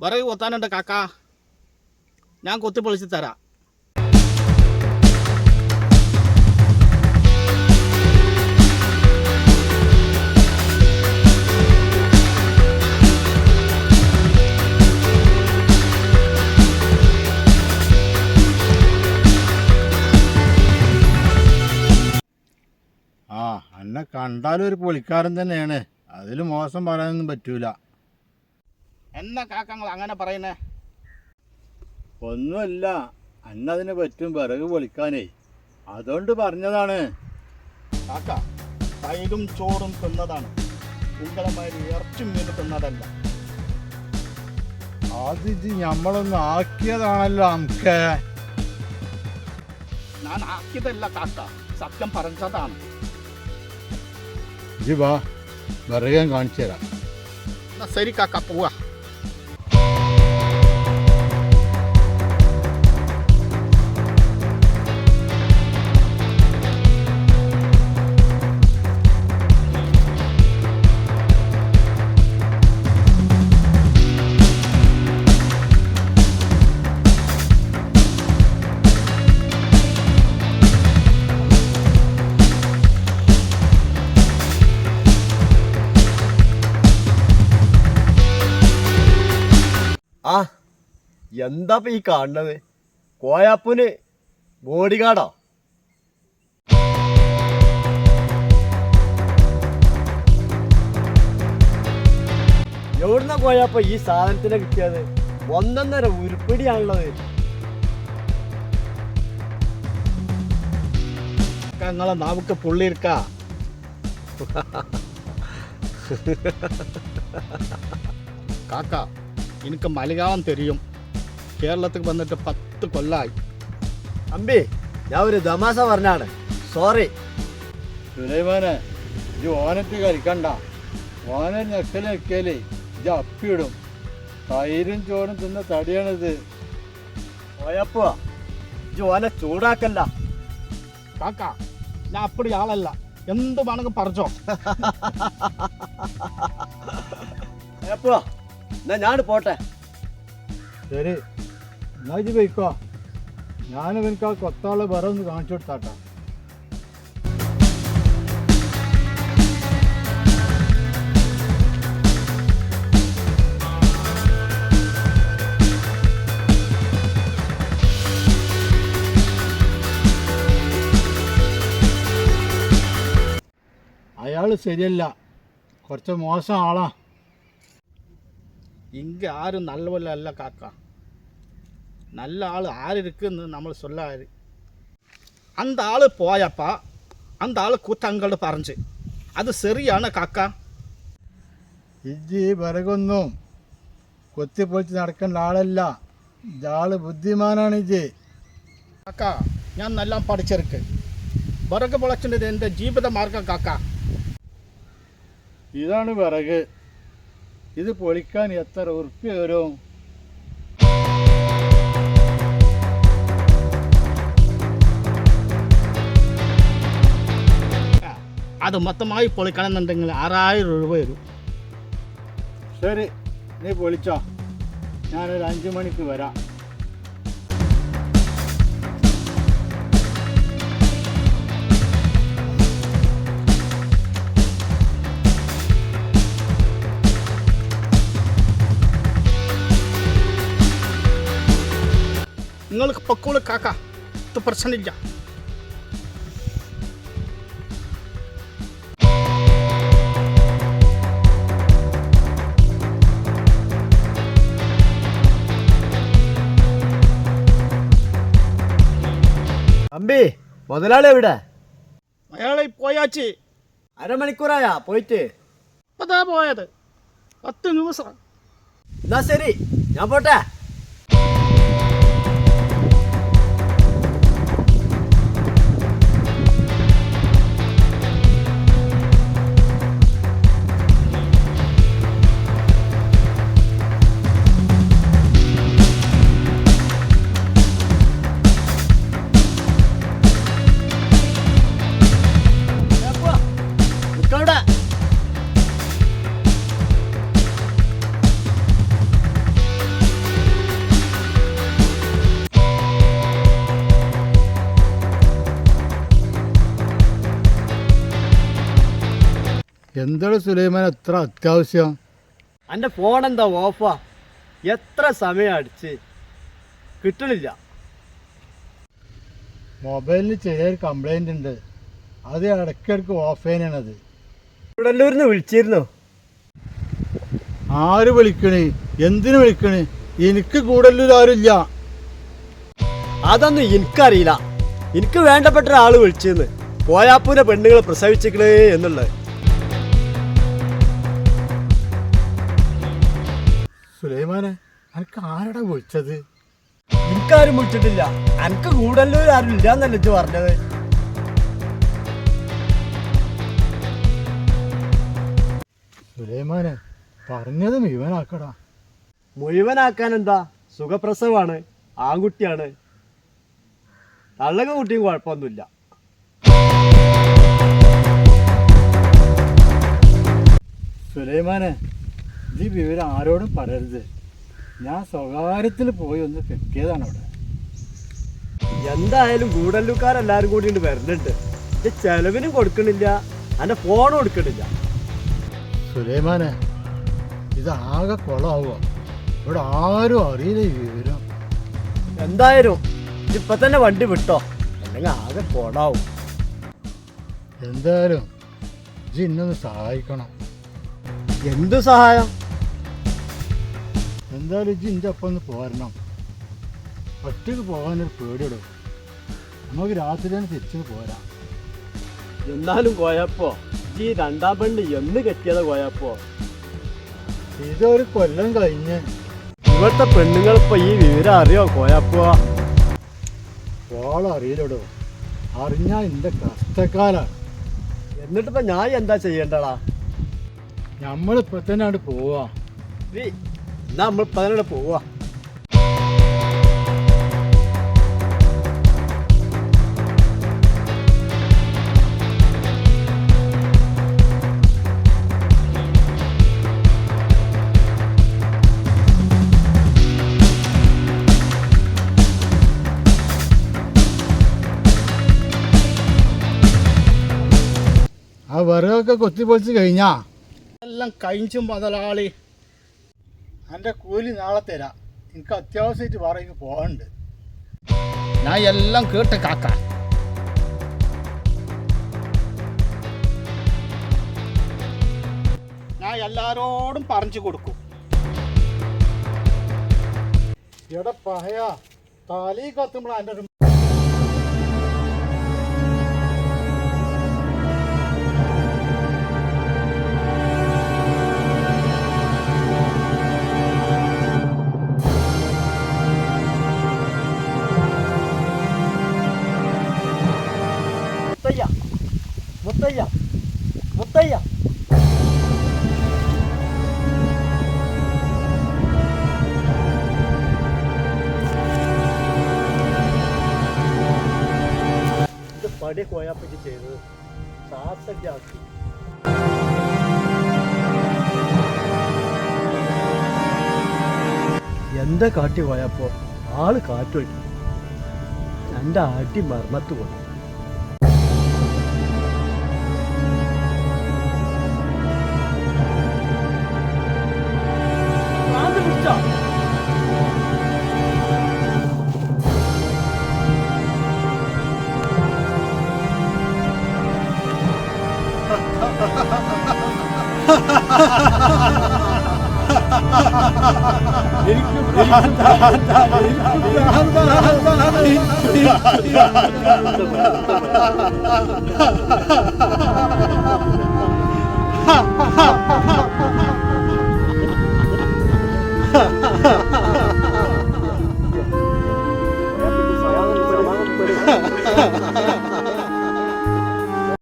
വിറക് കൊത്താനുണ്ട് കാക്ക, ഞാൻ കൊത്തിപ്പൊളിച്ച് തരാം. ആ, എന്നെ കണ്ടാലും ഒരു പൊളിക്കാരൻ തന്നെയാണ്, അതിൽ മോശം പറയാനൊന്നും പറ്റൂല. എന്നാ കാക്കങ്ങൾ അങ്ങനെ പറയുന്നേ? ഒന്നുമല്ല, അന്നതിന് പറ്റും വിറക് പൊളിക്കാനേ, അതുകൊണ്ട് പറഞ്ഞതാണ്. കാക്ക തൈരും ചോറും തിന്നതാണ്, ഉങ്ങളമാരി ഇറച്ചും മീൻ തിന്നതല്ല. അത് ഞമ്മളൊന്ന് ആക്കിയതാണല്ലോ നമുക്ക്. ഞാൻ ആക്കിയതല്ല കാക്ക, സത്യം പറഞ്ഞതാണ്. ഇജ് വാ, വിറക് ഞാൻ കാണിച്ചു തരാം. എന്നാ ശരി കാക്ക, പോവാ. ആ, എന്താ ഈ കാണുന്നത്? കോയാപ്പൂന് ബോഡി ഗാർഡോ? എവിടുന്ന കോയാപ്പ ഈ സാധനത്തിനെ കിട്ടിയത്? ഒന്നൊന്നര ഉരുപ്പിടിയാണുള്ളത്. നിങ്ങളെ നാവുക്ക് പുള്ളിയിരിക്ക. കാക്ക എനിക്ക് മലയാളം തെരിയും, കേരളത്തിൽ വന്നിട്ട് 10 കൊല്ലായി. അമ്പി, ഞാൻ ഒരു തമാശ പറഞ്ഞാണ്, സോറി. സുലൈമാനെ, ഇജ് ഓനറ്റ് കളിക്കണ്ട. ഓനെ ഞെക്കലേ ഇജ് അപ്പിയിടും. തൈരും ചോറും തിന്ന തടിയാണിത്. കോയപ്പോ ഇജ്ജ് ഓനെ ചൂടാക്കല്ല. കാക്ക ഞാൻ അപ്പടി ആളല്ല, എന്ത് വേണമെങ്കിൽ പറഞ്ഞോ. കോയപ്പോ എന്നാ ഞാൻ പോട്ടെ. ശരി, എന്നാ ഇജ് പോയിക്കോ. ഞാനും എനിക്ക് ആ കൊത്താളെ വേറെ ഒന്ന് കാണിച്ചു കൊടുത്താട്ടാ. അയാൾ ശരിയല്ല, കുറച്ച് മോശം ആളാ. இங்கே யாரும் நல்லவല്ല அல்ல காக்கா, நல்ல ஆள் யார் இருக்குன்னு നമ്മൾ சொல்லாரு. அந்த ஆள் போயப்பா அந்த ஆள் കുറ്റങ്ങൾ പറഞ്ഞു, അത് ശരിയാണ് കാക്ക? ഇജ്ജ് വിറകൊന്നും കൊത്തിപ്പൊളിച്ച് നടക്കേണ്ട ആളല്ല, ഇയാള് ബുദ്ധിമാനാണ് ഇജ്ജ്. കാക്ക ഞാൻ നല്ല പഠിച്ചിരിക്ക്, വിറക് പൊളിച്ചത് എൻ്റെ ജീവിത മാർഗം കാക്ക. ഇതാണ് വിറക്, ഇത് പൊളിക്കാൻ എത്ര ഉറുപ്പ്യ വരും? അത് മൊത്തമായി പൊളിക്കണമെന്നുണ്ടെങ്കിൽ 6000 രൂപ വരും. ശരി, നീ പൊളിച്ചോ, ഞാനൊരു 5 മണിക്ക് വരാം. നിങ്ങൾക്ക് പൊക്കോളൂ കാക്ക, ഇത് പ്രശ്നമില്ല. അമ്പി, മുതലാളി എവിടെ? അയാളെ പോയാച്ച് അരമണിക്കൂറായാ പോയിട്ട്? ഇപ്പതാ പോയത്, 10 നിമിഷം. എന്നാ ശരി, ഞാൻ പോട്ടെ. എന്താണ് സുലൈമാൻ എത്ര അത്യാവശ്യം? എൻ്റെ ഫോൺ എന്താ ഓഫാ? എത്ര സമയം അടിച്ച് കിട്ടണില്ല. മൊബൈലിന് ചെറിയൊരു കംപ്ലൈൻ്റ് ഉണ്ട്, അത് ഇടയ്ക്കിടയ്ക്ക് ഓഫ് ചെയ്യാനാണത്. കൂടല്ലൂരിൽ നിന്ന് വിളിച്ചിരുന്നു. ആര് വിളിക്കണേ? എന്തിനു വിളിക്കണേ? എനിക്ക് കൂടല്ലൂർ ആരുമില്ല. അതൊന്നും എനിക്കറിയില്ല. എനിക്ക് വേണ്ടപ്പെട്ട ഒരാൾ വിളിച്ചിരുന്നു, കോയാപ്പൂരെ പെണ്ണുങ്ങൾ പ്രസവിച്ചിക്കണേ എന്നുള്ളത്. സുലൈമാനെ, എനിക്ക് ആരടാ വിളിച്ചത്? എനിക്കാരും വിളിച്ചിട്ടില്ല. എനിക്ക് കൂടല്ലൂർ ആരും ഇല്ലാന്നല്ലേ ഇജ്ജ് പറഞ്ഞത്? സുലൈമാനെ, പറഞ്ഞത് മുഴുവനാക്കടാ. മുഴുവനാക്കാൻ എന്താ, സുഖപ്രസവമാണ്, ആൺകുട്ടിയാണ്, തള്ളക കുട്ടിയും കുഴപ്പമൊന്നുമില്ല. സുലൈമാനെ, ഈ വിവരം ആരോടും പറയരുത്. ഞാൻ സ്വകാര്യത്തിൽ പോയി ഒന്ന് കെട്ടിയതാണ് അവിടെ. എന്തായാലും കൂടല്ലൂക്കാരെല്ലാരും കൂടി വരുന്നുണ്ട്. ഇത് ചെലവിനും കൊടുക്കണില്ല, എൻ്റെ ഫോണും കൊടുക്കണില്ല. സുലൈമാനെ, ഇതാകെ കുളമാവുക. ഇവിടെ ആരും അറിയില്ല ഈ വിവരം. എന്തായാലും ഇപ്പൊ തന്നെ വണ്ടി വിട്ടോ, അല്ലെങ്കിൽ ആകെ പോണാവും. എന്തായാലും ഇജ്ജ് ഇന്നൊന്ന് സഹായിക്കണം. എന്തു സഹായം? എന്തായാലും ഇജ്ജ് ഇൻ്റെ ഒപ്പം ഒന്ന് പോരണം. ഒറ്റയ്ക്ക് പോകാനൊരു പേടിയിടും. നമുക്ക് രാത്രി തന്നെ തിരിച്ചു പോരാം. എന്നാലും കോയപ്പോ ഈ രണ്ടാം പെണ്ണ് എന്ന് കെട്ടിയത് കോയപ്പോ? ഇതൊരു കൊല്ലം കഴിഞ്ഞ്. ഇവിടുത്തെ പെണ്ണുങ്ങൾ ഇപ്പൊ ഈ വിവരം അറിയോ കോയപ്പോ? ഓളറിയില്ലടോ. അറിഞ്ഞാ എൻ്റെ കഷ്ടക്കാലാണ്. എന്നിട്ടിപ്പോ ഞാൻ എന്താ ചെയ്യേണ്ടടാ? നമ്മളിപ്പോ തന്നെ അവിടെ പോവാ. എന്നാ നമ്മൾ ഇപ്പൊ തന്നെ പോവാ. ആ വിറകൊക്കെ കൊത്തിപ്പൊളിച്ച് കഴിഞ്ഞാ എല്ലാം കഴിച്ചു മുതലാളി. എൻ്റെ കൂലി നാളെ തരാം. എനിക്ക് അത്യാവശ്യമായിട്ട് വേറേക്ക് പോകാനുണ്ട്. ഞാൻ എല്ലാം കേട്ട് കാക്ക. ഞാൻ എല്ലാരോടും പറഞ്ഞു കൊടുക്കും. എടാ പഹയ, തലയിൽ കത്തുമ്പോൾ എൻ്റെ ഒരു മുത്തയ്യ, മുത്തയ്യ, മുത്തയ്യ. ഇത് പടി കോയാപ്പറ്റി ചെയ്തത് സാസൊക്കെ ആക്കി. എന്താ കാട്ടി പോയപ്പോ ആള് കാറ്റുപോയി. എൻ്റെ അടി മർമ്മത്ത് പോയി. എനിക്ക്